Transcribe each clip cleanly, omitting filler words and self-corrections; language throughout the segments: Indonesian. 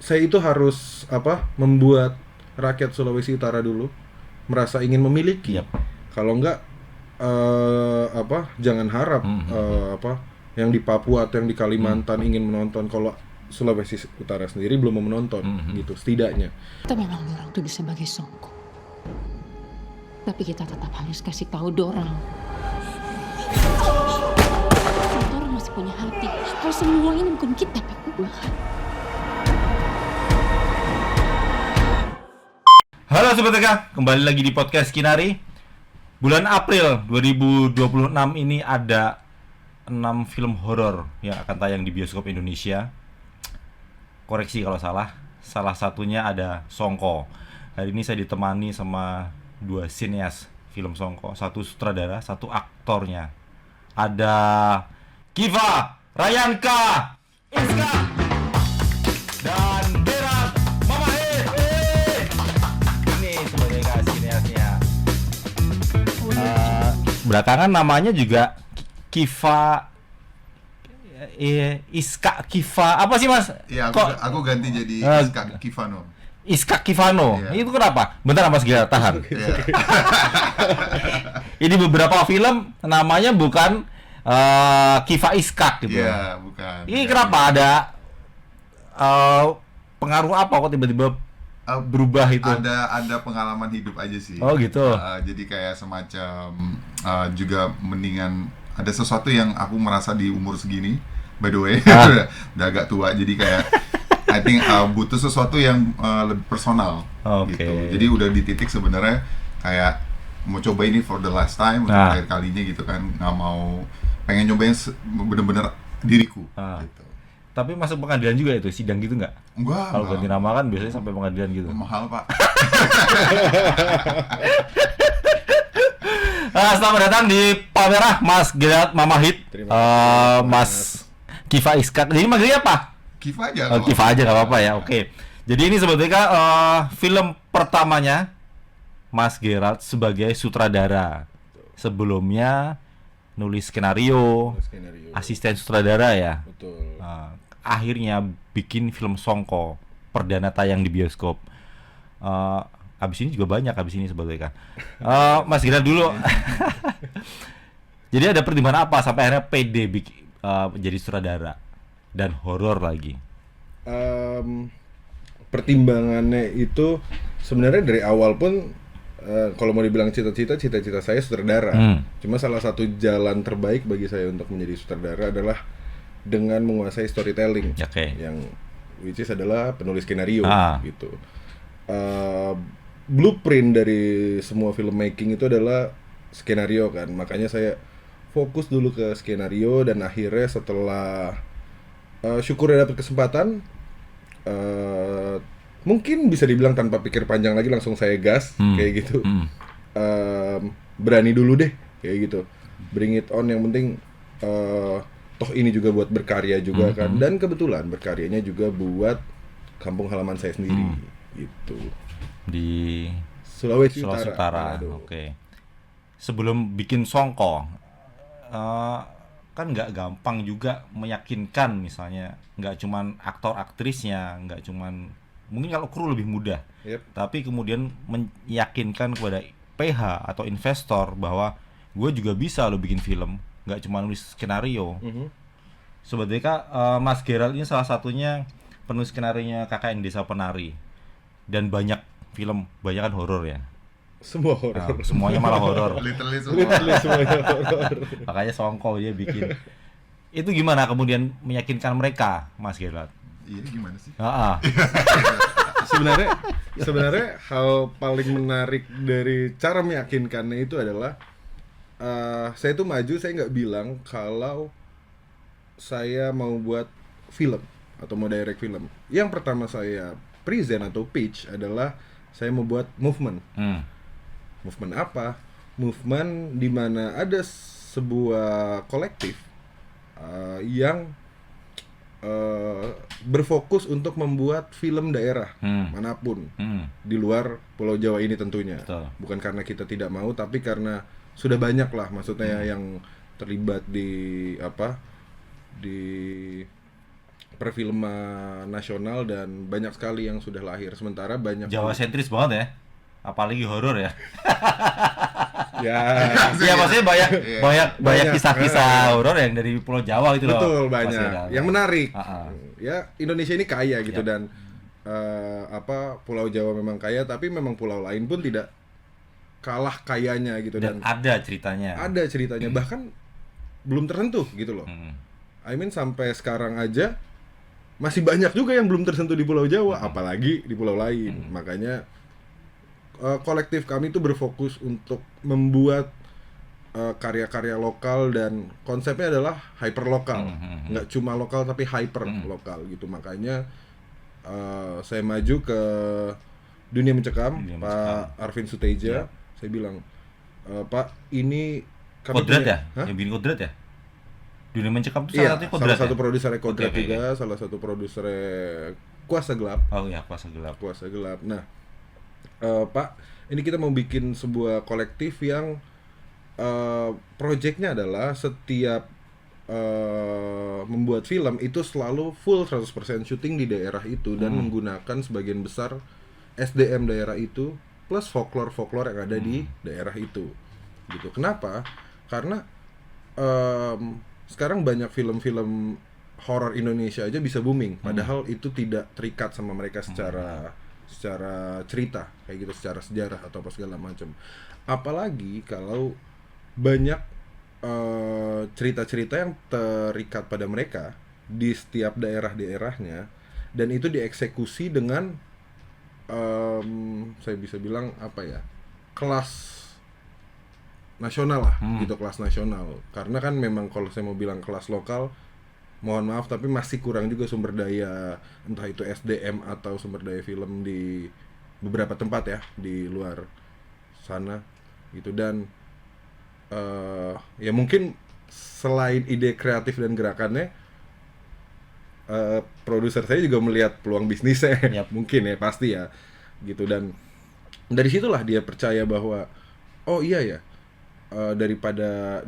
saya itu harus membuat rakyat Sulawesi Utara dulu merasa ingin memiliki. Yap. Kalau enggak jangan harap yang di Papua atau yang di Kalimantan ingin menonton kalau Sulawesi Utara sendiri belum mau menonton gitu setidaknya. Kita memang dorang tuh sebagai songko. Tapi kita tetap harus kasih tahu dorang. Dorang masih punya hati. Kalau semua ini bukan kita berdua. Halo Sobat TK, kembali lagi di podcast Kinari. Bulan April 2026 ini ada 6 film horor yang akan tayang di bioskop Indonesia. Koreksi kalau salah. Salah satunya ada Songko. Hari ini saya ditemani sama 2 sineas film Songko, satu sutradara, satu aktornya. Ada Kiva Rayanka Iska dan Berat Mamahit. Ini sebagai sineasnya. Belakangan namanya juga Kiva Iska Kiva apa sih Mas? Iya, aku ganti jadi Iska Kivano. Iska Kivano. Iya. Itu kenapa? Bentar Mas Gila, tahan. Iya. Ini beberapa film namanya bukan Kiva Iskak gitu. Iya, bukan. Ini kenapa ada pengaruh apa kok tiba-tiba berubah itu? Ada pengalaman hidup aja sih. Oh gitu. Jadi kayak semacam juga mendingan ada sesuatu yang aku merasa di umur segini, by the way, udah agak tua, jadi kayak I think butuh sesuatu yang lebih personal. Oke. Gitu. Jadi udah di titik sebenarnya kayak mau coba ini for the last time, untuk terakhir kalinya gitu kan, nggak mau pengen nyobain bener-bener diriku. Gitu. Tapi masuk pengadilan juga itu, sidang gitu nggak? Enggak. Kalau ganti nama kan biasanya sampai pengadilan gitu. Mahal Pak. Selamat datang di Palmerah, Mas Gilat Mamahit, Mas Kiva Iskak. Jadi manggilnya apa? Kiva aja. Kiva aja nggak apa-apa ya. Oke. Jadi ini sebetulnya film pertamanya Mas Gerald sebagai sutradara. Sebelumnya nulis skenario, asisten sutradara ya. Betul. Akhirnya bikin film Songko, perdana tayang di bioskop. Abis ini juga banyak abis ini sebetulnya. Mas Gerald dulu. Jadi ada pertimbangan apa sampai akhirnya pede jadi sutradara dan horor lagi? Pertimbangannya itu sebenarnya dari awal pun kalau mau dibilang cita-cita saya sutradara. Cuma salah satu jalan terbaik bagi saya untuk menjadi sutradara adalah dengan menguasai storytelling, yang which is adalah penulis skenario gitu. Blueprint dari semua filmmaking itu adalah skenario kan, makanya saya fokus dulu ke skenario dan akhirnya setelah syukurnya dapat kesempatan, mungkin bisa dibilang tanpa pikir panjang lagi langsung saya gas kayak gitu. Berani dulu deh kayak gitu, bring it on, yang penting toh ini juga buat berkarya juga kan, dan kebetulan berkaryanya juga buat kampung halaman saya sendiri gitu di Sulawesi Utara. Oke. Sebelum bikin Songko, kan nggak gampang juga meyakinkan, misalnya nggak cuman aktor aktrisnya, nggak cuman, mungkin kalau kru lebih mudah, tapi kemudian meyakinkan kepada PH atau investor bahwa gue juga bisa lo bikin film, nggak cuma nulis skenario. Sebetulnya Mas Gerald ini salah satunya penulis skenarionya KKN Desa Penari, dan banyak film, banyak kan horor ya. Semua horor. Semuanya malah horor. Literally semuanya horor. Makanya Songko dia bikin. Itu gimana kemudian meyakinkan mereka, Mas Gerald? Iya, gimana sih? Sebenarnya hal paling menarik dari cara meyakinkannya itu adalah saya tuh maju, saya nggak bilang kalau saya mau buat film atau mau direct film. Yang pertama saya present atau pitch adalah saya mau buat movement. Movement apa? Movement di mana ada sebuah kolektif yang berfokus untuk membuat film daerah manapun di luar Pulau Jawa ini tentunya. Betul. Bukan karena kita tidak mau, tapi karena sudah banyak lah, maksudnya yang terlibat di perfilman nasional dan banyak sekali yang sudah lahir. Sementara banyak Jawa sentris banget ya. Apalagi horor ya. ya Iya, maksudnya banyak Iya. banyak banyak Banyak. kisah-kisah horor yang dari Pulau Jawa gitu loh. betul Pasti banyak ada. yang menarik. Ah. Ya Indonesia ini kaya gitu Yap. dan Pulau Jawa memang kaya tapi memang pulau lain pun tidak kalah kayanya gitu Dan dan ada ceritanya. ada ceritanya bahkan belum tersentuh gitu loh. Hmm. I mean sampai sekarang aja masih banyak juga yang belum tersentuh di Pulau Jawa, apalagi di pulau lain. Makanya kolektif kami itu berfokus untuk membuat karya-karya lokal dan konsepnya adalah hyper lokal, nggak cuma lokal tapi hyper lokal gitu. Makanya saya maju ke Dunia Mencekam, Dunia Pak Arvin Suteja. Saya bilang, Pak ini kami Kodrat punya- ya? Hah? Yang bikin Kodrat ya? Dunia Mencekam itu Iya, salah satunya salah Kodrat satu ya? produser Kodrat Oke, oke, juga, salah satu produser Kuasa Gelap. Oh iya, Kuasa Gelap. Kuasa Gelap. Nah, Pak, ini kita mau bikin sebuah kolektif yang projectnya adalah setiap membuat film itu selalu full 100% syuting di daerah itu dan menggunakan sebagian besar SDM daerah itu plus folklore yang ada di daerah itu. Gitu. Kenapa? Karena sekarang banyak film-film horor Indonesia aja bisa booming, padahal itu tidak terikat sama mereka secara cerita kayak gitu, secara sejarah atau apa segala macam. Apalagi kalau banyak cerita-cerita yang terikat pada mereka di setiap daerah-daerahnya dan itu dieksekusi dengan saya bisa bilang apa ya, kelas nasional lah gitu, kelas nasional. Karena kan memang kalau saya mau bilang kelas lokal, mohon maaf tapi masih kurang juga sumber daya, entah itu SDM atau sumber daya film di beberapa tempat ya di luar sana gitu. Dan ya mungkin selain ide kreatif dan gerakannya, produser saya juga melihat peluang bisnisnya. Yap. Mungkin ya, pasti ya gitu. Dan dari situlah dia percaya bahwa oh iya ya, daripada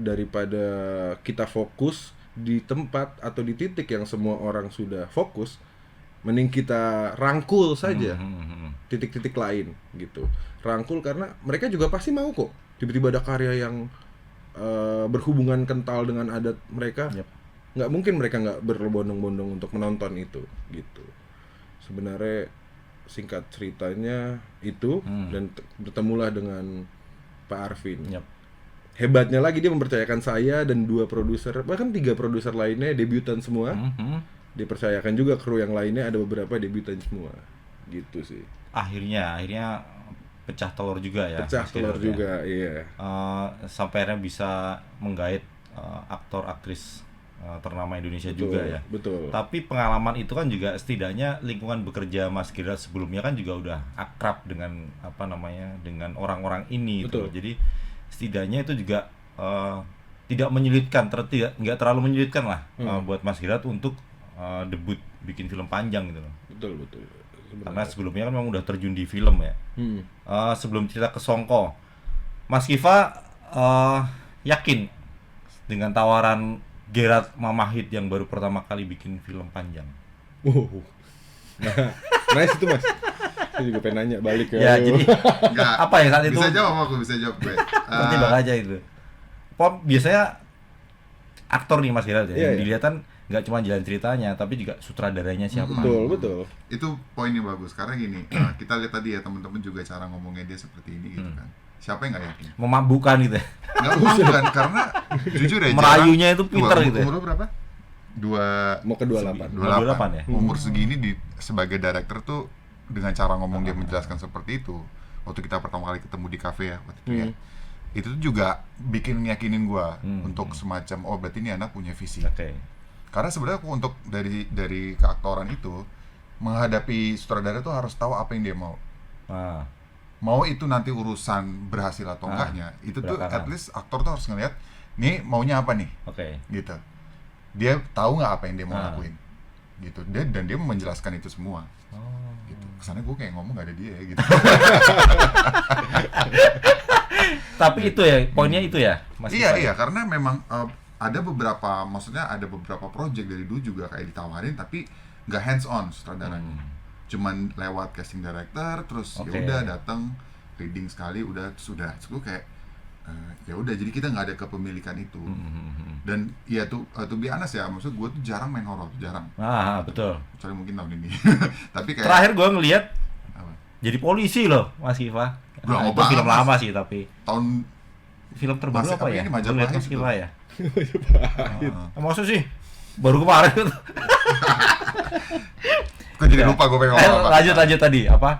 kita fokus di tempat atau di titik yang semua orang sudah fokus, mending kita rangkul saja titik-titik lain gitu. Rangkul karena mereka juga pasti mau kok tiba-tiba ada karya yang berhubungan kental dengan adat mereka. Yap. Nggak mungkin mereka nggak berbondong-bondong untuk menonton itu gitu. Sebenarnya singkat ceritanya itu, dan bertemulah dengan Pak Arvin. Yap. Hebatnya lagi dia mempercayakan saya dan 2 produser, bahkan 3 produser lainnya debutan semua. Dipercayakan juga kru yang lainnya, ada beberapa debutan semua gitu sih. Akhirnya pecah telur juga ya. Pecah Mas telur Gerard ya. juga, iya. Sampai akhirnya bisa menggait aktor aktris ternama Indonesia Betul, juga ya. betul. Tapi pengalaman itu kan juga setidaknya lingkungan bekerja Mas Gerard sebelumnya kan juga udah akrab dengan dengan orang-orang ini gitu. Betul. Jadi setidaknya itu juga tidak menyulitkan, nggak terlalu menyulitkan lah buat Mas Gerard untuk debut bikin film panjang gitu loh. Betul. Karena sebelumnya kan memang udah terjun di film ya. Sebelum cerita ke Songko, Mas Kiva yakin dengan tawaran Gerard Mamahit yang baru pertama kali bikin film panjang? Wow. Nah, nice itu Mas. Saya juga pengen nanya balik Ya, jadi Nggak, apa ya saat itu? bisa jawab aku, bisa jawab gue. Tertibak aja itu. Pop biasanya aktor nih Mas Gerard ya, Iya, yang iya. dilihat kan nggak cuma jalan ceritanya, tapi juga sutradaranya siapa. betul. Itu poinnya bagus karena gini, kita lihat tadi ya teman-teman juga cara ngomongnya dia seperti ini gitu kan. Siapa yang nggak yakin? Memabukkan gitu ya. Nggak bukan karena jujur ya Merayunya itu pinter gitu ya. Umur lu berapa? Mau ke 28. 28 ya? Umur segini sebagai director tuh dengan cara ngomong dia menjelaskan seperti itu. Waktu kita pertama kali ketemu di kafe ya waktu itu ya. Itu tuh juga bikin yakinin gua untuk semacam oh berarti ini anak punya visi. Oke. Karena sebenarnya aku untuk dari keaktoran itu menghadapi sutradara tuh harus tahu apa yang dia mau. Nah, Mau itu nanti urusan berhasil atau enggaknya, itu tuh belakangan. at least aktor tuh harus ngeliat nih maunya apa nih, oke. gitu. Dia tahu nggak apa yang dia mau lakuin, gitu. Dan dia menjelaskan itu semua, gitu. Kesannya gue kayak ngomong nggak ada dia, gitu. Tapi itu ya, poinnya itu ya, Mas Kiva? Iya, karena memang ada beberapa project dari dulu juga kayak ditawarin, tapi nggak hands on sutradaranya. Cuman lewat casting director, terus Oke. ya udah datang reading sekali, udah sudah. Terus gue kayak ya udah, jadi kita nggak ada kepemilikan itu. Dan ya tuh be honest ya, maksud gue tuh jarang main horor, jarang. Betul. Kecuali mungkin tahun ini. Tapi kayak Terakhir gue ngelihat apa? jadi polisi loh, Mas Kifa. Udah Itu lama film banget, lama sih, tapi tahun film terbaru Masih- apa apa ya? ini, Gua Majapahit lihat Mas itu. Kifa ya. Maksud sih baru kemarin tuh. kok jadi lupa gue pengen ngomong apa. lanjut tadi apa?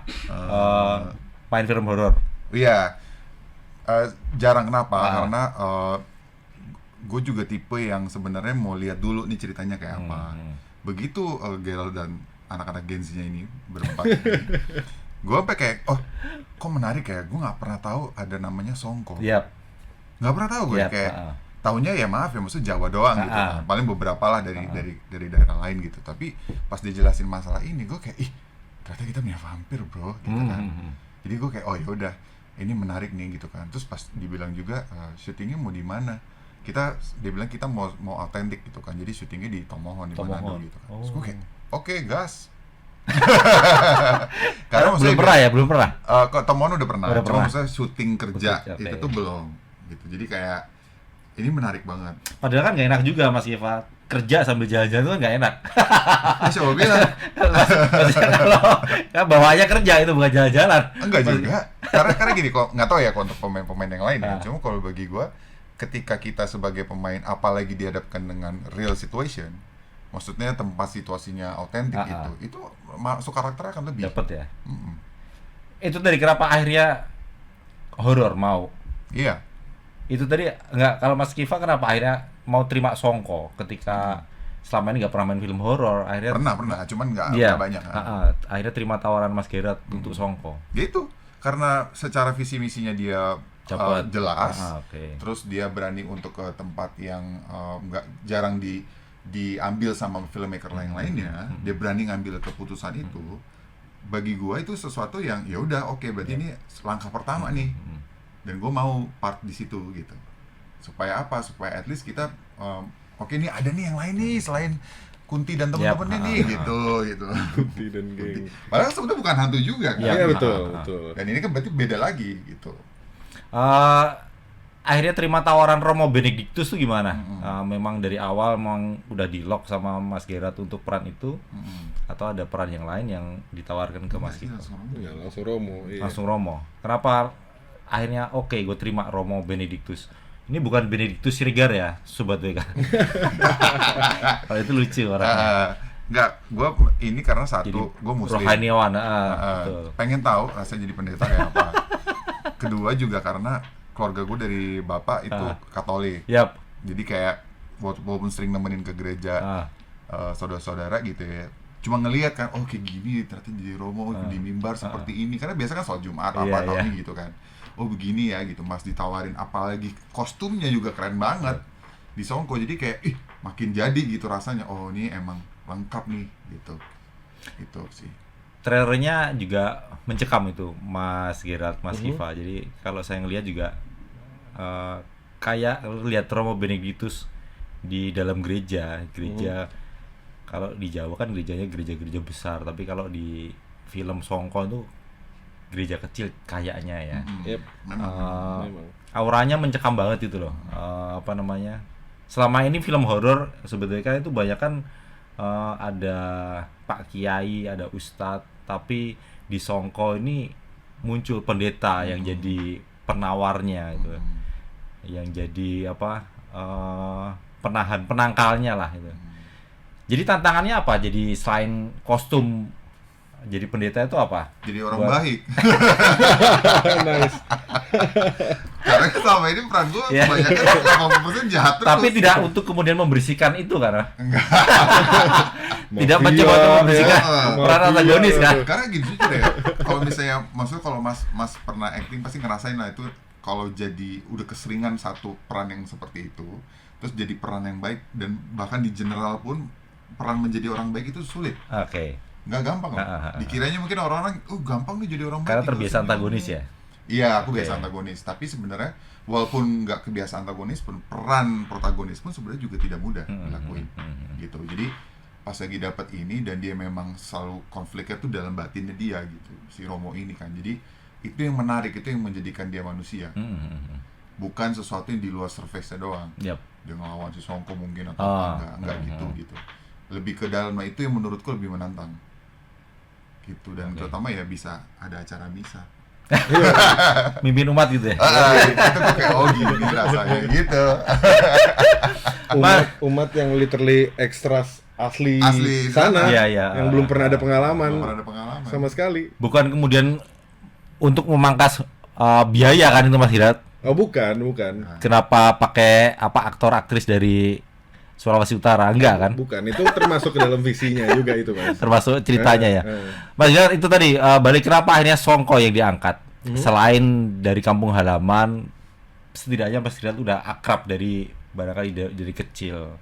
Main film horor. Iya, jarang kenapa? Ah. Karena gue juga tipe yang sebenarnya mau lihat dulu nih ceritanya kayak apa. Begitu Gerald dan anak-anak Gen Z-nya ini berempat, gue sampai kayak, oh, kok menarik ya? Gue nggak pernah tahu ada namanya Songko. Yap. Nggak pernah tahu gue Yap, kayak. Taunya ya maaf ya, maksudnya Jawa doang gitu kan. Paling beberapa lah dari daerah lain gitu. Tapi pas dijelasin masalah ini, gue kayak, ih, ternyata kita punya vampir bro, gitu kan. Jadi gue kayak, oh ya udah, ini menarik nih gitu kan. Terus pas dibilang juga syutingnya mau di mana, dia bilang kita mau autentik gitu kan. Jadi syutingnya di Tomohon, di Manado Tomohon. gitu kan. Terus gue kayak, oke, gas. Karena belum pernah. Kok Tomohon udah pernah. Udah Cuma pernah. maksudnya syuting kerja Oke. itu tuh belum gitu. Jadi kayak ini menarik banget. Padahal kan nggak enak juga Mas Kifa, kerja sambil jalan-jalan itu kan nggak enak. Siapa bilang? Maksudnya kalau kan bawaannya kerja itu bukan jalan-jalan. Enggak juga. Karena gini, kok nggak tahu ya kok untuk pemain-pemain yang lain ya. Ah. Cuma kalau bagi gua, ketika kita sebagai pemain apalagi dihadapkan dengan real situation, maksudnya tempat situasinya autentik itu masuk karakter akan lebih. Dapat ya. Mm-mm. Itu tadi kenapa akhirnya horor mau? Iya. Itu tadi nggak, kalau Mas Kifa kenapa akhirnya mau terima Songko ketika selama ini nggak pernah main film horor, akhirnya Pernah, cuman nggak iya, banyak kan. akhirnya terima tawaran Mas Gerard untuk Songko. Gitu. Karena secara visi misinya dia Dapat. jelas. Oke. Terus dia berani untuk ke tempat yang nggak jarang diambil sama filmmaker lainnya. Dia berani ngambil keputusan itu. Bagi gua itu sesuatu yang ya udah oke, berarti ini langkah pertama nih. Dan gue mau part di situ gitu. Supaya apa? Supaya at least kita oke nih ada nih yang lain nih selain Kunti dan temen-temennya nih gitu. Kunti dan geng. Padahal sebenarnya bukan hantu juga kan. Iya betul. Dan ini kan berarti beda lagi gitu. Akhirnya terima tawaran Romo Benedictus tuh gimana? Memang dari awal memang udah di lock sama Mas Gerard untuk peran itu, atau ada peran yang lain yang ditawarkan ke Mas Kifa? Ya langsung Romo. Iya. Langsung Romo. Kenapa akhirnya oke gue terima Romo Benedictus? Ini bukan Benedictus Siregar ya, Sobat WK. Kalau itu lucu orangnya. Enggak, gue ini karena Jadi satu, gue muslim. rohaniawan, betul. Pengen tahu rasanya jadi pendeta kayak apa. Kedua juga karena keluarga gue dari bapak itu Katolik. Yap. Jadi kayak walaupun sering nemenin ke gereja saudara-saudara gitu ya, cuma ngelihat kan, oh kayak gini ternyata jadi Romo di mimbar seperti ini. Karena biasa kan sholat Jumat Iya, tahun iya. ini gitu kan. Oh begini ya gitu, Mas ditawarin, apalagi kostumnya juga keren banget di Songko. Jadi kayak ih makin jadi gitu rasanya. Oh ini emang lengkap nih gitu. Itu sih. Trailernya juga mencekam itu Mas Gerard, Mas Kifa. Jadi kalau saya ngelihat juga kayak lihat Romo Benedictus di dalam gereja. Kalau di Jawa kan gerejanya gereja-gereja besar, tapi kalau di film Songko itu gereja kecil kayaknya ya. Yep. Memang. Memang. Auranya mencekam banget itu loh. Apa namanya? Selama ini film horor sebetulnya kan itu banyak kan ada Pak Kiai, ada Ustadz, tapi di Songko ini muncul pendeta yang jadi penawarnya gitu. Yang jadi apa? Penangkalnya lah itu. Jadi tantangannya apa? Jadi selain kostum jadi pendeta itu apa? Jadi orang Buat- baik. Nice. Karena selama ini peran gue Iya. kebanyakan 80% jahat terus. Tapi tidak untuk kemudian membersihkan itu karena tidak Mafia, mencoba untuk membersihkan ya. peran Mafia. antagonis kan. Karena gitu jujur ya, kalau misalnya maksudnya kalau mas pernah acting pasti ngerasain lah itu, kalau jadi udah keseringan satu peran yang seperti itu, terus jadi peran yang baik, dan bahkan di general pun peran menjadi orang baik itu sulit, Oke. nggak gampang loh. Dikiranya mungkin orang-orang gampang nih jadi orang baik. Karena gitu. terbiasa antagonis ya. Iya, aku Oke. biasa antagonis, tapi sebenarnya walaupun nggak kebiasa antagonis pun, peran protagonis pun sebenarnya juga tidak mudah dilakuin gitu. Jadi pas lagi dapat ini dan dia memang selalu konfliknya tuh dalam batinnya dia gitu, si Romo ini kan. Jadi itu yang menarik, itu yang menjadikan dia manusia. Bukan sesuatu yang di luar surface-nya doang. Yap. Dia ngelawan si Songko mungkin atau enggak gitu. Lebih ke dalam, itu yang menurutku lebih menantang. Gitu, dan terutama ya bisa ada acara misa. Mimpin umat gitu ya. Itu tuh kayak gini rasanya gitu. Umat yang literally ekstras asli sana, Iya. yang belum pernah ada pengalaman, Belum pernah ada pengalaman. sama sekali. Bukan kemudian untuk memangkas biaya kan itu Mas Hirat. Oh bukan. Kenapa pakai aktor aktris dari Sulawesi Utara? Enggak kan? Bukan, itu termasuk ke dalam visinya juga itu, Mas. Termasuk ceritanya ya. Mas Hirat, itu tadi balik kenapa akhirnya Songko yang diangkat? Selain dari kampung halaman, setidaknya Mas Hirat udah akrab dari barangkali dari kecil.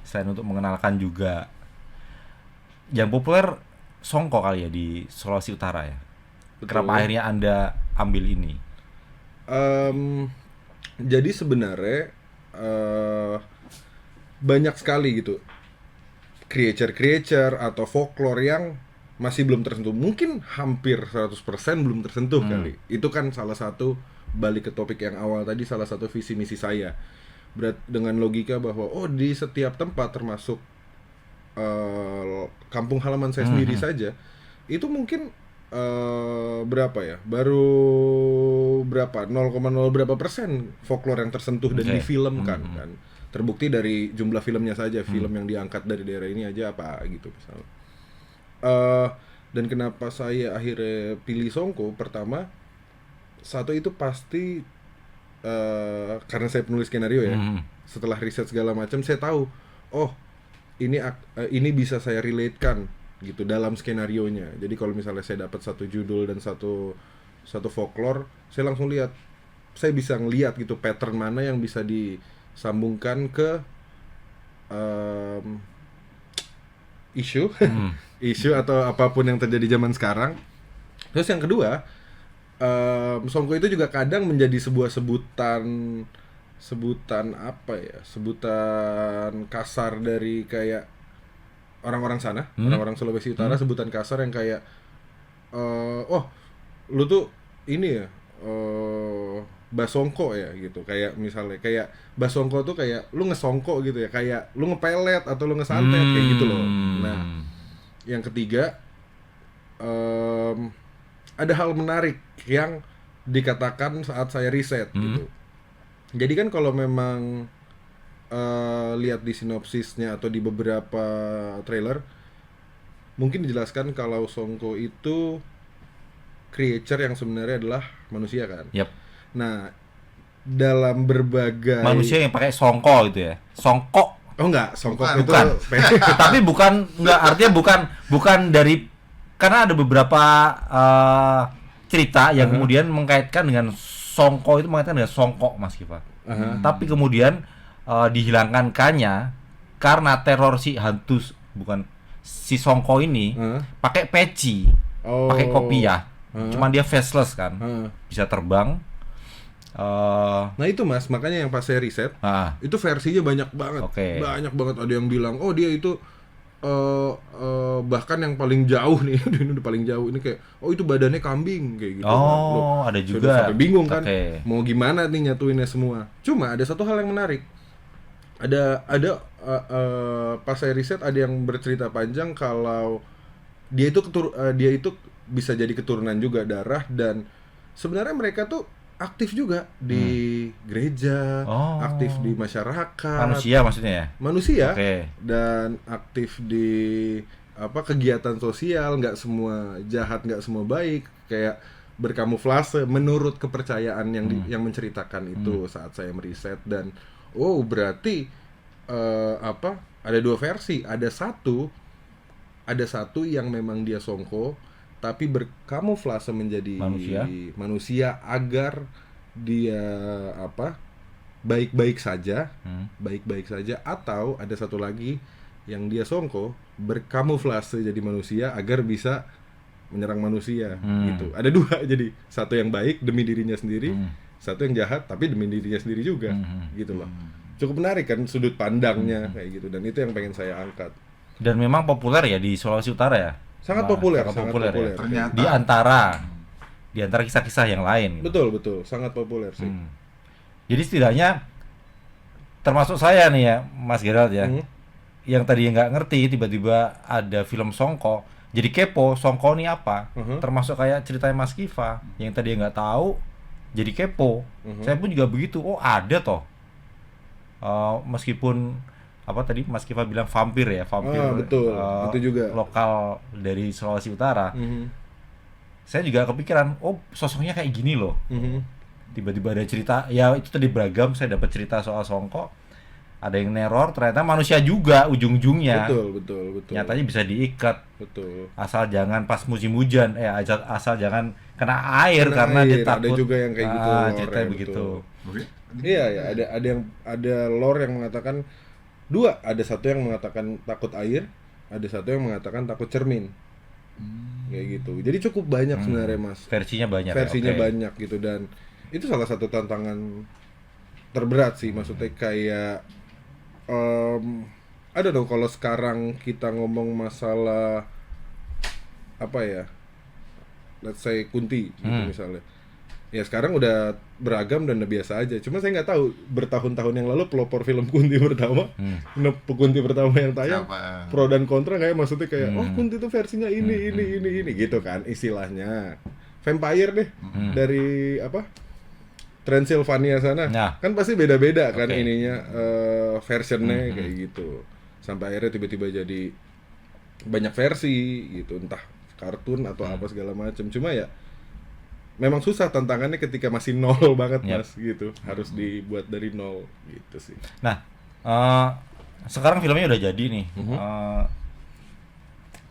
Selain untuk mengenalkan juga yang populer Songko kali ya di Sulawesi Utara ya. Betul. Kenapa akhirnya Anda ambil ini? Jadi sebenarnya banyak sekali gitu creature atau folklore yang masih belum tersentuh. Mungkin hampir 100% belum tersentuh kali. Itu kan salah satu, balik ke topik yang awal tadi, salah satu visi misi saya. Dengan logika bahwa di setiap tempat termasuk kampung halaman saya sendiri saja, itu mungkin berapa ya? Baru berapa? 0,0 berapa persen folklore yang tersentuh dan difilmkan kan. Terbukti dari jumlah filmnya saja, film yang diangkat dari daerah ini aja apa gitu misalnya. Dan kenapa saya akhirnya pilih Songko? Pertama, satu itu pasti karena saya penulis skenario ya. Setelah riset segala macam, saya tahu ini bisa saya relate-kan gitu dalam skenarionya. Jadi kalau misalnya saya dapat satu judul dan satu folklore, saya langsung lihat, saya bisa ngelihat gitu pattern mana yang bisa disambungkan ke isu atau apapun yang terjadi zaman sekarang. Terus yang kedua, Songko itu juga kadang menjadi sebuah sebutan apa ya? Sebutan kasar dari kayak orang-orang sana, orang-orang Sulawesi Utara, sebutan kasar yang kayak lu tuh ini ya, basongko ya gitu. Kayak misalnya kayak basongko tuh kayak lu ngesongko gitu ya, kayak lu ngepelet atau lu ngesantet kayak gitu loh. Nah, yang ketiga, ada hal menarik yang dikatakan saat saya riset gitu. Jadi kan kalau memang lihat di sinopsisnya atau di beberapa trailer, mungkin dijelaskan kalau Songko itu creature yang sebenarnya adalah manusia kan. Yap. Nah, dalam berbagai Manusia yang pakai songko gitu ya. Songkok. Oh enggak, Songko Bukan. itu Tapi artinya bukan dari, karena ada beberapa cerita yang kemudian mengkaitkan dengan Songko, itu mengkaitkan dengan songkok Mas Kifa. Tapi kemudian dihilangkan K-nya karena teror si hantu, bukan si Songko ini pakai peci, pakai kopiah. Cuman dia faceless kan, bisa terbang. Nah itu Mas, makanya yang pas saya riset, itu versinya banyak banget. Banyak banget, ada yang bilang dia itu bahkan yang paling jauh nih, ini udah paling jauh, ini kayak itu badannya kambing kayak gitu. Ada juga. Sampai bingung kan, mau gimana nih nyatuinnya semua. Cuma ada satu hal yang menarik. Ada pas saya riset ada yang bercerita panjang kalau dia itu bisa jadi keturunan juga darah, dan sebenarnya mereka tuh aktif juga di gereja, aktif di masyarakat. Manusia maksudnya ya? Manusia. Dan aktif di kegiatan sosial, nggak semua jahat, nggak semua baik, kayak berkamuflase menurut kepercayaan yang menceritakan itu saat saya meriset. Dan berarti ada dua versi, ada satu yang memang dia Songko tapi berkamuflase menjadi manusia agar dia baik-baik saja, atau ada satu lagi yang dia Songko berkamuflase jadi manusia agar bisa menyerang manusia gitu. Ada dua, jadi satu yang baik demi dirinya sendiri, satu yang jahat tapi demi dirinya sendiri juga gitu loh. Cukup menarik kan sudut pandangnya kayak gitu, dan itu yang pengen saya angkat. Dan memang populer ya di Sulawesi Utara ya. Sangat Wah, populer, sangat sangat populer, populer. ya. Ternyata. Di antara kisah-kisah yang lain. Betul, sangat populer sih. Jadi setidaknya termasuk saya nih ya, Mas Gerald ya, yang tadi nggak ngerti tiba-tiba ada film Songko, jadi kepo Songko ini apa? Termasuk kayak ceritanya Mas Kiva yang tadi nggak tahu, jadi kepo. Saya pun juga begitu. Oh ada toh. Meskipun apa tadi Mas Kiva bilang vampir ya, vampir. Betul, itu juga. Lokal dari Sulawesi Utara. Saya juga kepikiran, oh sosoknya kayak gini loh. Tiba-tiba ada cerita, ya itu tadi beragam. Saya dapat cerita soal Songko, ada yang neror, ternyata manusia juga ujung-ujungnya. Betul. Nyatanya bisa diikat. Betul. Asal jangan pas musim hujan, asal jangan kena air karena dia takut. Ada juga yang kayak gitu. Ceritanya begitu. Iya ya, ada lore yang mengatakan dua, ada satu yang mengatakan takut air, ada satu yang mengatakan takut cermin. Kayak gitu. Jadi cukup banyak sebenarnya Mas. Versinya banyak. Versinya ya? Oke. banyak gitu, dan itu salah satu tantangan terberat sih, maksudnya kayak ada dong kalau sekarang kita ngomong masalah apa ya, let's say Kunti gitu misalnya. Ya sekarang udah beragam dan udah biasa aja. Cuma saya nggak tahu bertahun-tahun yang lalu pelopor film Kunti pertama, Kunti pertama yang tayang, Siapa? pro dan kontra kayak maksudnya kayak oh Kunti itu versinya ini gitu kan istilahnya. Vampire deh dari apa? Transylvania sana. Nah. Kan pasti beda-beda kan Oke. ininya versionnya kayak gitu. Sampai akhirnya tiba-tiba jadi banyak versi gitu, entah kartun atau apa segala macam. Cuma ya memang susah tantangannya ketika masih nol banget Mas gitu. Harus dibuat dari nol gitu sih. Nah, sekarang filmnya udah jadi nih.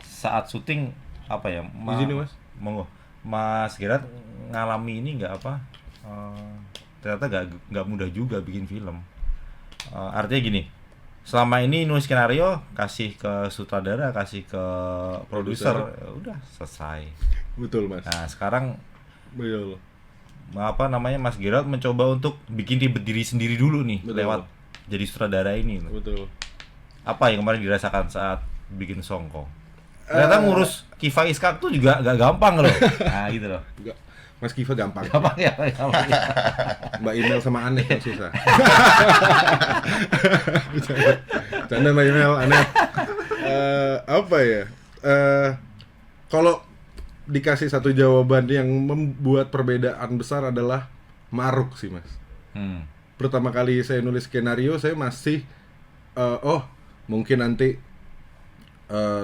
Saat syuting apa ya? Di sini, Mas. Monggo. Mas Gerard ngalami ini nggak apa? Ternyata nggak mudah juga bikin film. Artinya gini, selama ini nulis skenario kasih ke sutradara, kasih ke produser, udah selesai. Betul Mas. Nah sekarang Betul. apa namanya Mas Gerald mencoba untuk bikin ribet diri sendiri dulu nih. Betul. Lewat jadi sutradara ini loh. Betul. Apa yang kemarin dirasakan saat bikin Songko? Ternyata ngurus Kiva Iskak tuh juga gak gampang loh. Nah gitu loh. Enggak. Mas Kiva gampang. Gampang ya, gampang ya. Mbak Email sama Aneh yang susah. Canda Mbak Email, Aneh. Apa ya? Kalau dikasih satu jawaban yang membuat perbedaan besar adalah Maruk sih Mas. Pertama kali saya nulis skenario, saya masih mungkin nanti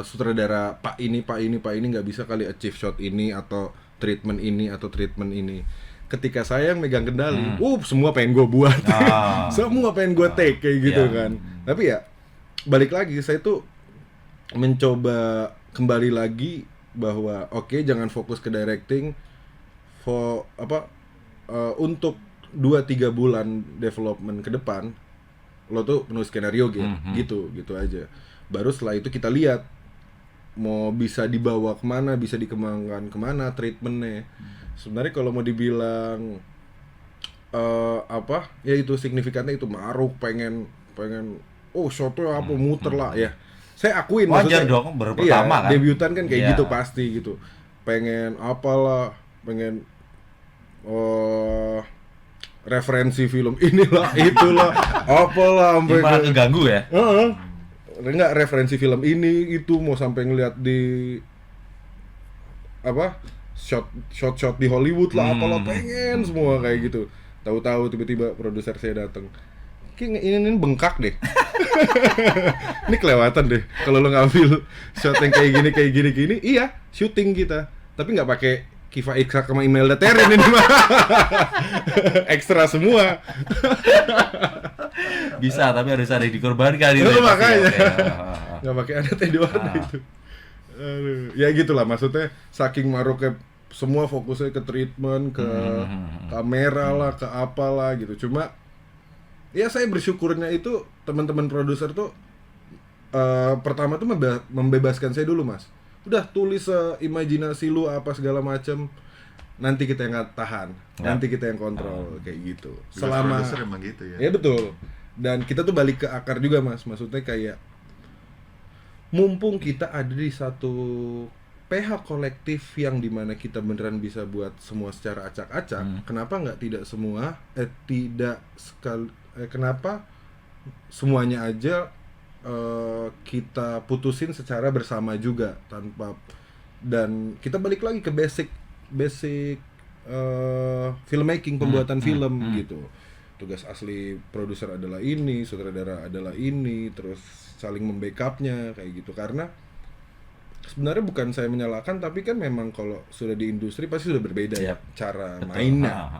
sutradara Pak ini nggak bisa kali achieve shot ini atau treatment ini. Ketika saya yang megang kendali, semua pengen gue buat, semua pengen gue take kayak gitu kan. Tapi ya balik lagi, saya tuh mencoba kembali lagi bahwa oke, jangan fokus ke directing, untuk 2-3 bulan development ke depan lo tuh penulis skenario gitu aja. Baru setelah itu kita lihat mau bisa dibawa kemana, bisa dikembangkan kemana treatmentnya. Sebenarnya kalau mau dibilang ya itu signifikannya itu Maruk pengen shotnya apa muter lah ya. Saya akuin wajar maksudnya, dong, baru pertama kan. Debutan kan kayak Iya. gitu pasti gitu. Pengen apalah, pengen referensi film inilah itulah apalah sampai Malah keganggu ya. enggak referensi film ini itu mau sampai ngeliat di shot di Hollywood lah apalah, pengen semua kayak gitu. Tahu-tahu tiba-tiba produser saya datang, ini bengkak deh. Ini kelewatan deh kalau lo ngambil shot yang kayak gini. Iya, syuting kita, tapi nggak pakai Kiva Iskak sama Imelda Terin ini mah. Ekstra semua. Bisa, tapi harus ada yang dikorbankan gitu. Itu ya, pasti. makanya. Oke. Nggak pakai adat Edwarda itu. Aduh. Ya gitulah, maksudnya saking Maroknya semua fokusnya ke treatment, ke kamera lah, ke apalah gitu. Cuma ya saya bersyukurnya itu teman-teman produser tuh pertama tuh membebaskan saya dulu Mas. Udah tulis imajinasi lu apa segala macam. Nanti kita yang tahan, nanti kita yang kontrol kayak gitu. Selama produser emang gitu ya. Ya betul. Dan kita tuh balik ke akar juga Mas. Maksudnya kayak mumpung kita ada di satu PH kolektif yang dimana kita beneran bisa buat semua secara acak-acak, kenapa nggak kenapa semuanya aja kita putusin secara bersama juga tanpa, dan kita balik lagi ke basic filmmaking, pembuatan film gitu. Tugas asli produser adalah ini, sutradara adalah ini, terus saling membackupnya kayak gitu. Karena sebenarnya bukan saya menyalahkan, tapi kan memang kalau sudah di industri pasti sudah berbeda ya cara mainnya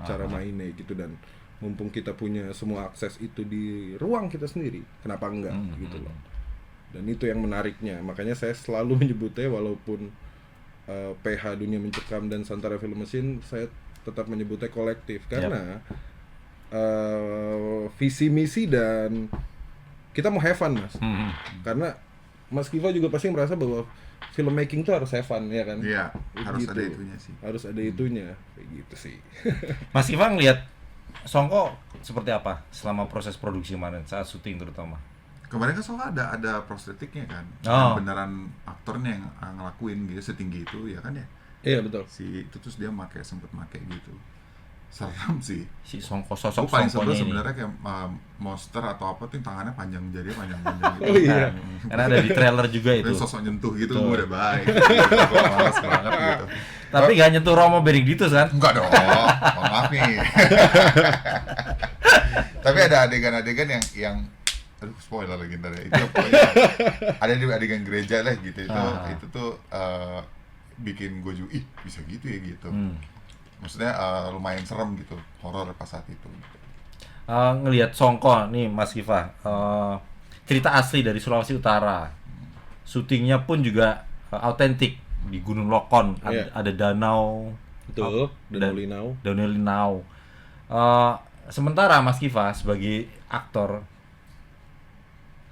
gitu. Dan mumpung kita punya semua akses itu di ruang kita sendiri, kenapa enggak gitu loh. Dan itu yang menariknya, makanya saya selalu menyebutnya, walaupun PH Dunia Mencekam dan Santara Film Mesin, saya tetap menyebutnya kolektif karena visi misi dan kita mau have fun, Mas. Karena Mas Kiva juga pasti merasa bahwa filmmaking tuh harus have fun, ya kan? Iya, harus gitu. ada itunya sih. Harus ada itunya, kayak gitu sih. Mas Kiva ngeliat Songko seperti apa selama proses produksi kemarin, saat syuting terutama? Kemarin kan soalnya ada prostetiknya kan, Oh. beneran aktornya yang ngelakuin gitu setinggi itu ya kan ya. Iya betul. Si itu terus dia sempet make gitu. Serem sih. Si Songko, Gue sosok paling Songkonya sebel ini. sebenarnya kayak monster atau apa tuh yang tangannya panjang gitu. Oh iya. Karena ada di trailer juga itu. Terus sosok nyentuh gitu, Betul. gue udah baik. Gue males banget gitu. Tapi gak nyentuh Romo Benedictus kan? Enggak dong, maaf nih. Tapi ada adegan-adegan yang aduh spoiler lagi ntar ya. Itu pokoknya ada di adegan gereja lah gitu. Itu tuh bikin gue juga, ih bisa gitu ya gitu. Maksudnya lumayan serem gitu, horor pas saat itu. Ngelihat Songko nih Mas Kiva, cerita asli dari Sulawesi Utara. Syutingnya pun juga autentik di Gunung Lokon, Iya. ada danau, Betul, Danau Linau. Sementara Mas Kiva sebagai aktor,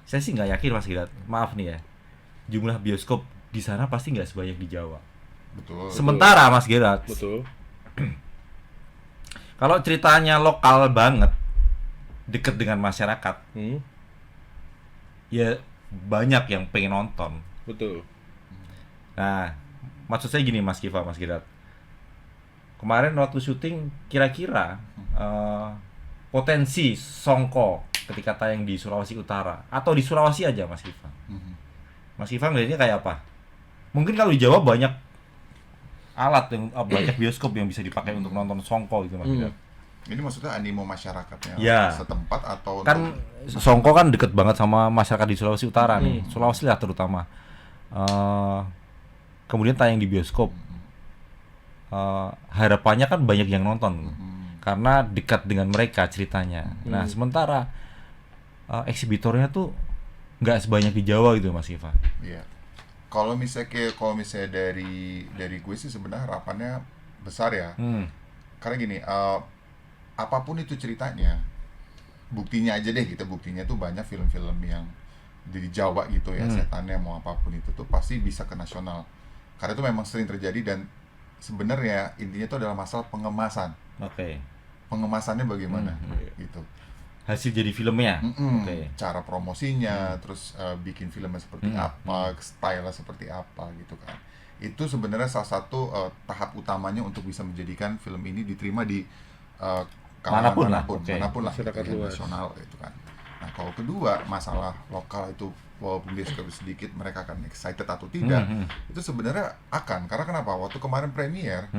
saya sih nggak yakin Mas Girat, maaf nih ya, jumlah bioskop di sana pasti nggak sebanyak di Jawa. Betul. Sementara Mas Girat, Betul. kalau ceritanya lokal banget, deket dengan masyarakat, ya banyak yang pengen nonton. Betul. Nah, maksud saya gini Mas Kiva, Mas Girat, kemarin waktu syuting kira-kira potensi Songko ketika tayang di Sulawesi Utara atau di Sulawesi aja Mas Kiva, Mas Kiva ngeliatnya kayak apa? Mungkin kalau di Jawa banyak alat yang banyak bioskop yang bisa dipakai untuk nonton Songko gitu Mas Girat. Ini maksudnya animo masyarakatnya Ya. setempat atau Kan Songko kan deket banget sama masyarakat di Sulawesi Utara nih, Sulawesi lah terutama. Kemudian tayang di bioskop, harapannya kan banyak yang nonton karena dekat dengan mereka ceritanya. Nah sementara eksibitornya tuh nggak sebanyak di Jawa gitu Mas Kiva. Iya. Kalau misalnya dari gue sih sebenarnya harapannya besar ya. Karena gini, apapun itu ceritanya, buktinya aja deh kita buktinya tuh banyak film-film yang di Jawa gitu ya, setannya mau apapun itu tuh pasti bisa ke nasional. Karena itu memang sering terjadi dan sebenarnya intinya itu adalah masalah pengemasan. Oke. Pengemasannya bagaimana gitu. Hasil jadi filmnya. Oke. Cara promosinya, terus bikin filmnya seperti apa, style seperti apa gitu kan. Itu sebenarnya salah satu tahap utamanya untuk bisa menjadikan film ini diterima di kalangan Manapun lah, manapun lah, masyarakat gitu ya, luas. nasional gitu kan. Nah kalau kedua masalah lokal itu walaupun bioskop sedikit mereka akan excited atau tidak, itu sebenarnya akan, karena kenapa? Waktu kemarin premier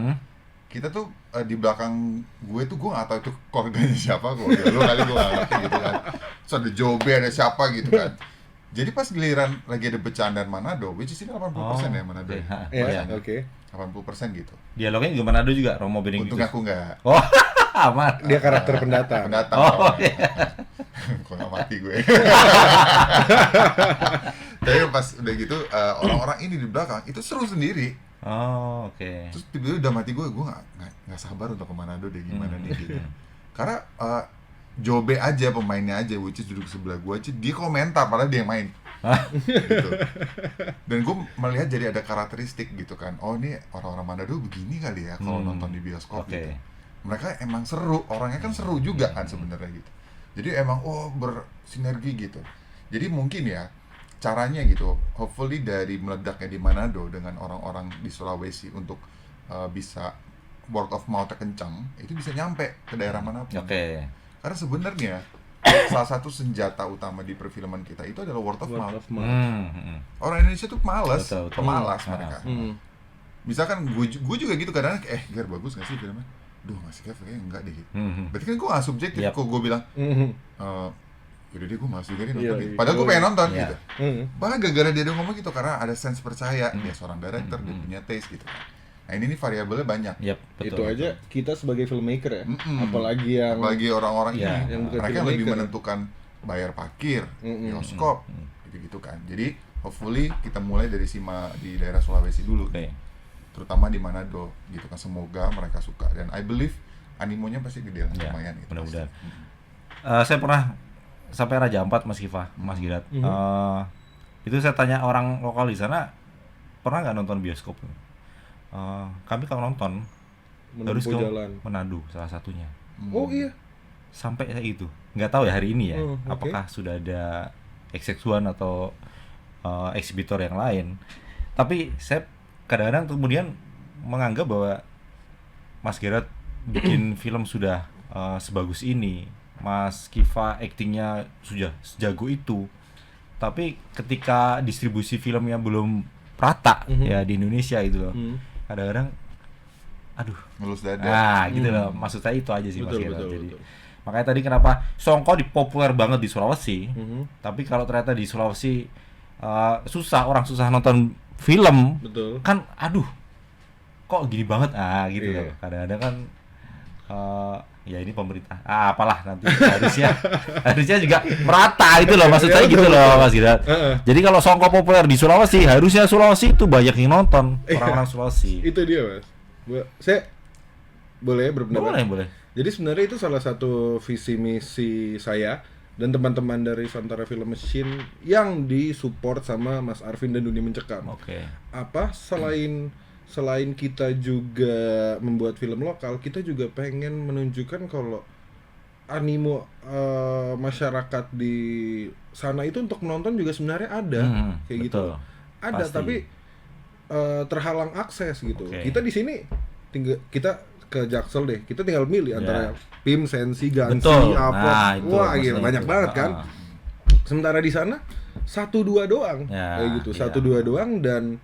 kita tuh di belakang gue tuh gue nggak tahu itu keluarganya siapa, keluarga lu kali gue nggak ngerti gitu kan. Terus ada Jobe, ada siapa gitu kan. Jadi pas giliran lagi ada bercandaan Manado, which is ini 80% ya Manado. Oke. Ya, Iya. oke. 80% gitu. Dialognya juga Manado juga, Romo Benedictus. Untung aku nggak Oh, aman. Dia karakter pendatang. pendatang. Oh, soalnya. Kok nggak mati gue. Tapi pas udah gitu orang-orang ini di belakang itu seru sendiri. Oh, oke. Terus tiba-tiba udah mati gue nggak sabar untuk ke Manado deh gimana nih gitu. Karena Jobe aja pemainnya aja, which is duduk sebelah gue aja, dia komentar padahal dia yang main. Gitu. Dan gue melihat jadi ada karakteristik gitu kan. Oh ini orang-orang Manado begini kali ya kalau nonton di bioskop Oke. gitu. Mereka emang seru, orangnya kan seru juga kan sebenarnya gitu. Jadi emang bersinergi gitu. Jadi mungkin ya caranya gitu, hopefully dari meledaknya di Manado dengan orang-orang di Sulawesi untuk bisa word of mouth kencang, itu bisa nyampe ke daerah manapun. Oke. Karena sebenarnya salah satu senjata utama di perfilman kita itu adalah word of mouth. Orang Indonesia tuh malas, Betul. pemalas mereka. Misalkan gue juga gitu kadang, Gar bagus gak sih filmnya? Duh masih kayaknya enggak deh gitu. Berarti kan gue gak subjektif, kok gue bilang yaudah deh gue malas juga nih nonton gitu. Padahal gue pengen nonton gitu. Bahkan gara-gara dia udah ngomong gitu, karena ada sense percaya, dia seorang director, dia punya taste gitu. Nah ini nih variabelnya banyak. Betul, Itu aja kita sebagai filmmaker ya, apalagi orang-orang ini, yang bukan mereka yang lebih filmmaker. menentukan bayar parkir, bioskop, gitu kan. Jadi hopefully kita mulai dari di daerah Sulawesi dulu, terutama di Manado, gitu kan. Semoga mereka suka dan I believe animonya pasti gede lah, lumayan gitu. Mudah-mudahan. Saya pernah sampai Raja Ampat, Mas Kifa, Mas Girat. Itu saya tanya orang lokal di sana, pernah nggak nonton bioskop? Kami kalau nonton harus ke Manado salah satunya. Oh iya. Sampai kayak gitu. Nggak tahu ya hari ini ya. Okay. Apakah sudah ada XX1 atau eksibitor yang lain. Tapi saya kadang-kadang kemudian menganggap bahwa Mas Gerard bikin film sudah sebagus ini, Mas Kifa aktingnya sudah sejago itu, tapi ketika distribusi filmnya belum rata ya di Indonesia itu loh, kadang-kadang aduh ngelus dada. Nah gitu loh, maksud saya itu aja sih Mas Gerard. Jadi betul. makanya tadi kenapa Songko populer banget di Sulawesi, tapi kalau ternyata di Sulawesi orang susah nonton film, Betul. kan aduh kok gini banget gitu loh. Kadang-kadang kan ya ini pemerintah apalah nanti harusnya juga merata itu loh, maksud saya gitu loh Mas Girat. Jadi kalau Songko populer di Sulawesi, harusnya Sulawesi itu banyak yang nonton, orang-orang Sulawesi. Itu dia Mas. Saya boleh berpendapat? Boleh. Jadi sebenarnya itu salah satu visi misi saya dan teman-teman dari Santara Film Machine yang disupport sama Mas Arvin dan Dunia Mencekam. Oke. Apa selain kita juga membuat film lokal, kita juga pengen menunjukkan kalau animo masyarakat di sana itu untuk menonton juga sebenarnya ada, kayak betul. gitu. Ada, Pasti. tapi terhalang akses gitu. Oke. Kita di sini kita ke Jaksel deh, kita tinggal milih antara PIM, Sensi, Gansi, Betul. apa, Itu wah maksudnya gila banyak itu. banget kan. Sementara di sana 1-2 doang, Ya, kayak gitu, 1-2 doang, dan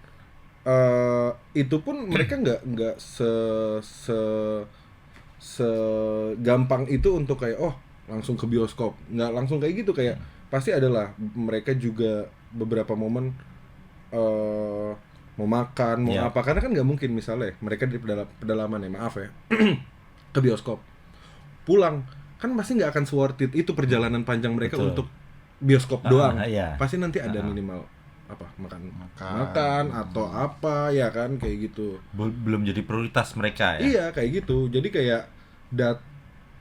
itu pun mereka nggak segampang itu untuk kayak langsung ke bioskop, nggak langsung kayak gitu, kayak pasti adalah mereka juga beberapa momen mau makan, mau apa, karena kan nggak mungkin misalnya mereka di pedalaman ya, maaf ya, ke bioskop, pulang kan pasti nggak akan worth it itu perjalanan panjang mereka. Betul. Untuk bioskop doang, pasti nanti ada minimal makan atau apa ya kan, kayak gitu. Belum jadi prioritas mereka ya. Iya kayak gitu, jadi kayak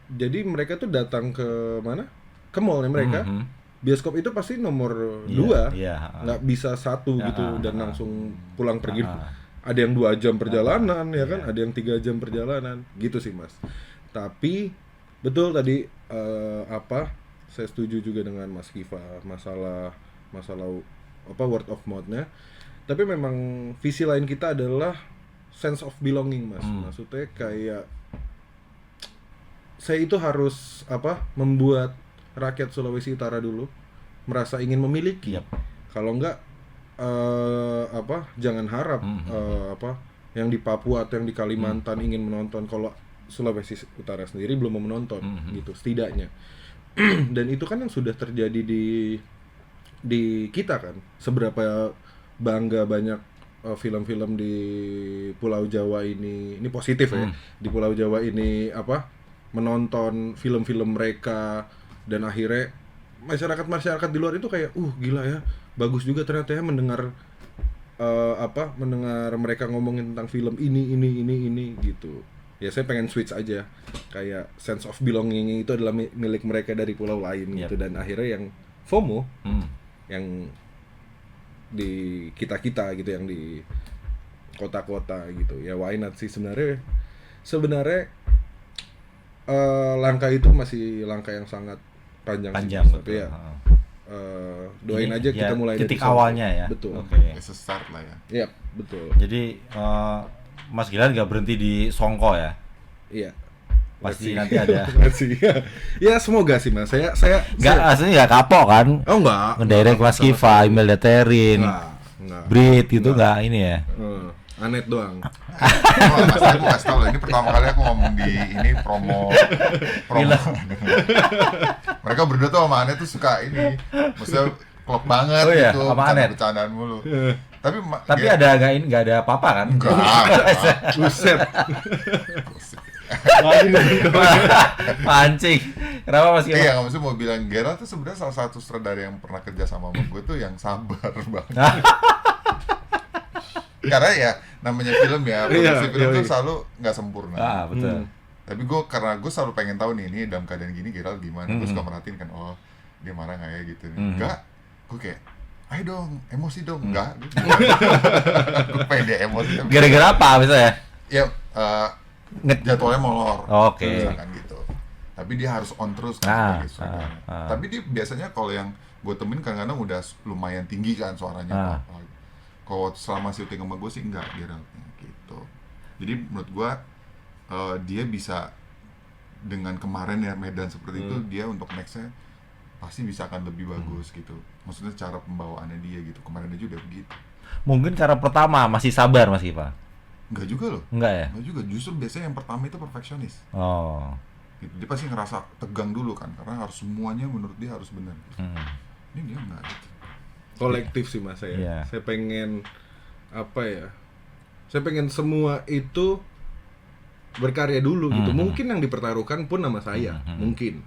jadi mereka tuh datang ke mana, ke mallnya mereka. Bioskop itu pasti nomor 2, nggak bisa 1 gitu dan langsung pulang pergi. Ada yang 2 jam perjalanan ya kan, ada yang 3 jam perjalanan gitu sih Mas. Tapi betul tadi saya setuju juga dengan Mas Kifa masalah word of mouth-nya. Tapi memang visi lain kita adalah sense of belonging Mas. Maksudnya kayak saya itu harus membuat rakyat Sulawesi Utara dulu merasa ingin memiliki. Kalau enggak jangan harap yang di Papua atau yang di Kalimantan ingin menonton kalau Sulawesi Utara sendiri belum mau menonton gitu setidaknya. Dan itu kan yang sudah terjadi di kita kan. Seberapa bangga banyak film-film di Pulau Jawa ini positif ya. Di Pulau Jawa ini menonton film-film mereka, dan akhirnya masyarakat di luar itu kayak gila ya, bagus juga ternyata ya mendengar mendengar mereka ngomongin tentang film ini gitu. Ya saya pengen switch aja, kayak sense of belonging itu adalah milik mereka dari pulau lain gitu, dan akhirnya yang FOMO yang di kita gitu, yang di kota-kota gitu ya, why not sih sebenarnya langkah itu masih langkah yang sangat panjang sih, tapi ya doain Ini, aja kita ya, mulai titik dari Songko. awalnya ya. Betul. Oke. It's a start lah ya. Iya, betul. Jadi Mas Gilar nggak berhenti di Songko ya? Iya. Pasti Let's nanti see. ada. Let's see. Ya semoga sih Mas. Saya Nggak, aslinya nggak kapok kan? Oh enggak. Ngedirect Mas Kiva, Imelda Terin, Enggak. Brit gitu nggak ini ya? Anet doang. Oh, Mas, aku kasih tau lah, ini pertama kali aku ngomong di ini promo. Mereka berdua tuh sama Anet tuh suka ini, maksudnya klop banget Oh iya, gitu, sama Anet. bercandaan mulu. Tapi dia- ada nggak ada apa-apa kan? enggak. Buset. Lagi nih. Pancing. Kenapa Mas Kiva? Iya, nggak maksudnya mau bilang Gerald tuh sebenarnya salah satu sutradara yang pernah kerja sama gue tuh yang sabar banget. Karena ya namanya film ya, produksi Iya, film tuh iya. selalu nggak sempurna. Betul. Tapi karena gue selalu pengen tahu nih ini dalam keadaan gini Gerald gimana. Gue suka merhatiin kan, oh dia marah nggak ya gitu. Enggak, gue kayak ayo dong, emosi dong. Enggak, gue pengen dia emosi. Tapi Gara-gara apa misalnya? ya Nge- jadwalnya molor. Oke. Misalkan gitu. Tapi dia harus on terus kan sebagai sutradara. Tapi dia biasanya kalau yang gue temuin kadang-kadang udah lumayan tinggi kan suaranya. Kalau selama syuting sama gue sih enggak Gerald gitu. Jadi menurut gue dia bisa dengan kemarin ya Medan seperti itu, dia untuk nextnya pasti bisa akan lebih bagus gitu. Maksudnya cara pembawaannya dia gitu. Kemarin aja udah begitu. Mungkin cara pertama masih sabar Mas Kiva. Enggak juga loh. Enggak ya? Enggak juga. Justru biasanya yang pertama itu perfeksionis. Oh. Gitu. Dia pasti ngerasa tegang dulu kan, karena harus semuanya menurut dia harus benar. Gitu. Ini dia enggak gitu. Kolektif sih Mas saya. Iya. Saya pengen apa ya? Saya pengen semua itu berkarya dulu gitu. Mungkin yang dipertaruhkan pun nama saya, mungkin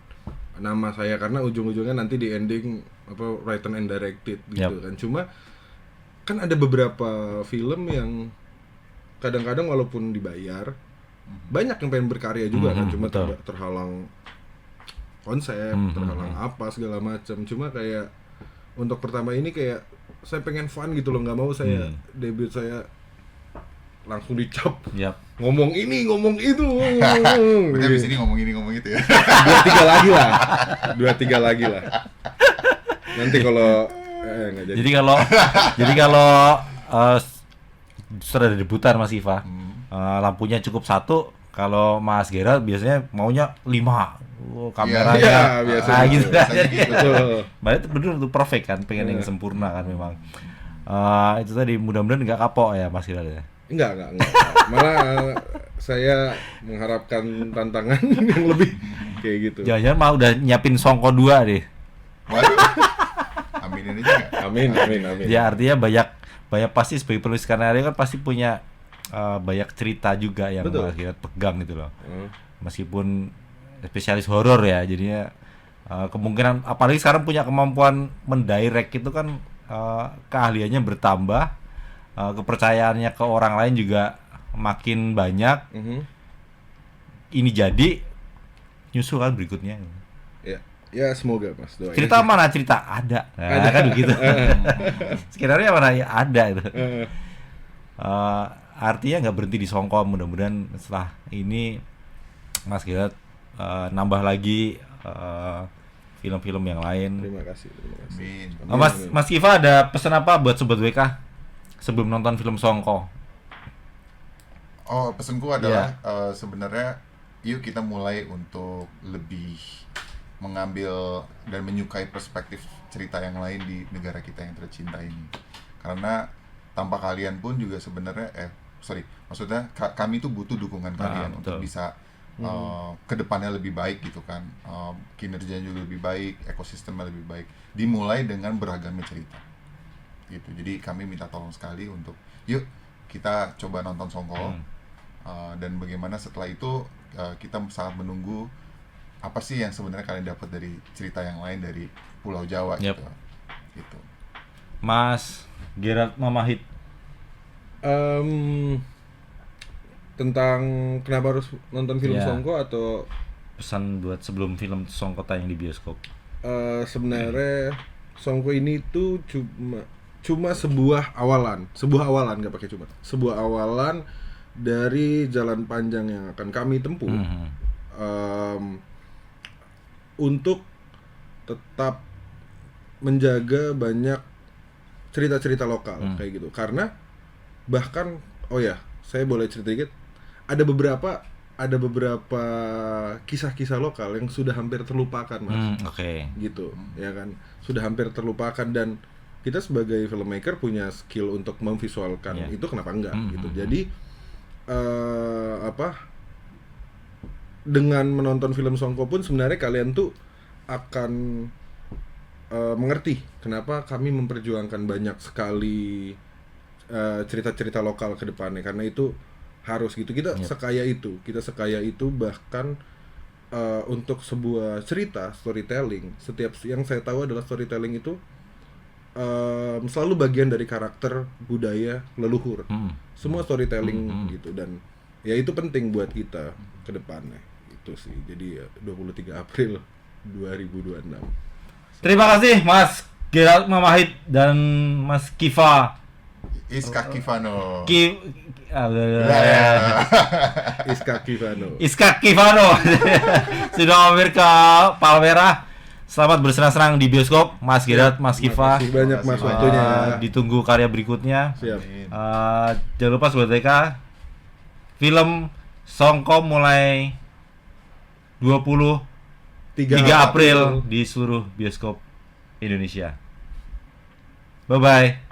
nama saya karena ujung-ujungnya nanti di ending apa written and directed gitu kan. Cuma kan ada beberapa film yang kadang-kadang walaupun dibayar banyak yang pengen berkarya juga kan, cuma betul. terhalang konsep, terhalang apa segala macam. Cuma kayak untuk pertama ini kayak saya pengen fun gitu loh, nggak mau saya debut saya langsung dicap Yap. ngomong ini ngomong itu. Berarti abis ini ngomong ini ngomong itu ya. 2-3 lagi lah. Nanti kalau nggak jadi. Jadi kalau sudah debutan Mas Kiva, lampunya cukup 1. Kalau Mas Gerald biasanya maunya 5. Kameranya Iya, biasanya gitu kan. biasanya gitu. Betul. Berarti bener tuh perfect kan, pengen yang sempurna kan memang. Itu tadi mudah-mudahan nggak kapok ya Mas Gerald ya. Enggak. Malah saya mengharapkan tantangan yang lebih kayak gitu. Jangan-jangan mau udah nyiapin Songko 2 deh. Waduh. Aminin aja nggak? Amin. Ya artinya banyak pasti sebagai penulis skenario kan pasti punya banyak cerita juga yang Betul. Mas Gerald pegang gitu loh. Meskipun spesialis horor ya, jadinya kemungkinan apalagi sekarang punya kemampuan mendirect itu kan keahliannya bertambah, kepercayaannya ke orang lain juga makin banyak. Ini jadi nyusul kan berikutnya. Ya semoga Mas, doain Cerita aja. mana cerita ada, nah, kan begitu. Skenario mana ya ada itu. Artinya nggak berhenti di Songko, mudah-mudahan setelah ini Mas Gerald nambah lagi film-film yang lain. Terima kasih. Amin. Mas Kiva ada pesan apa buat Sobat WK sebelum nonton film Songko? Oh, pesanku adalah sebenarnya yuk kita mulai untuk lebih mengambil dan menyukai perspektif cerita yang lain di negara kita yang tercinta ini. Karena tanpa kalian pun juga sebenarnya maksudnya kami tuh butuh dukungan kalian untuk bisa kedepannya lebih baik gitu kan, kinerjanya juga lebih baik, ekosistemnya lebih baik, dimulai dengan beragamnya cerita gitu. Jadi kami minta tolong sekali untuk yuk kita coba nonton Songko, dan bagaimana setelah itu kita sangat menunggu apa sih yang sebenarnya kalian dapat dari cerita yang lain dari Pulau Jawa gitu. Mas Gerald Mamahit. Tentang kenapa harus nonton film Ya. Songko atau Pesan buat sebelum film Songko tayang di bioskop. sebenarnya Songko ini tuh cuma sebuah awalan nggak pakai cuma sebuah awalan dari jalan panjang yang akan kami tempuh untuk tetap menjaga banyak cerita-cerita lokal kayak gitu. Karena bahkan saya boleh cerita dikit. Ada beberapa kisah-kisah lokal yang sudah hampir terlupakan, Mas. Oke. Gitu, ya kan. Sudah hampir terlupakan dan kita sebagai filmmaker punya skill untuk memvisualkan itu, kenapa enggak gitu. Jadi dengan menonton film Songko pun sebenarnya kalian tuh akan mengerti kenapa kami memperjuangkan banyak sekali cerita-cerita lokal ke depannya, karena itu harus gitu. Kita sekaya itu bahkan untuk sebuah cerita storytelling, setiap yang saya tahu adalah storytelling itu selalu bagian dari karakter budaya leluhur. Semua storytelling gitu, dan ya itu penting buat kita ke depannya. Itu sih. Jadi 23 April 2026. Terima kasih Mas Gerald Mamahit dan Mas Kiva Iska Kivano. Iska Kivano. Iska Kivano sudah mampir ke Palmerah. Selamat bersenang-senang di bioskop, Mas Gerald, Mas Kiva. Terima kasih banyak Mas waktunya. Ditunggu karya berikutnya. Siap. Jangan lupa Sobat TK, film Songko mulai 23 April di seluruh bioskop Indonesia. Bye-bye.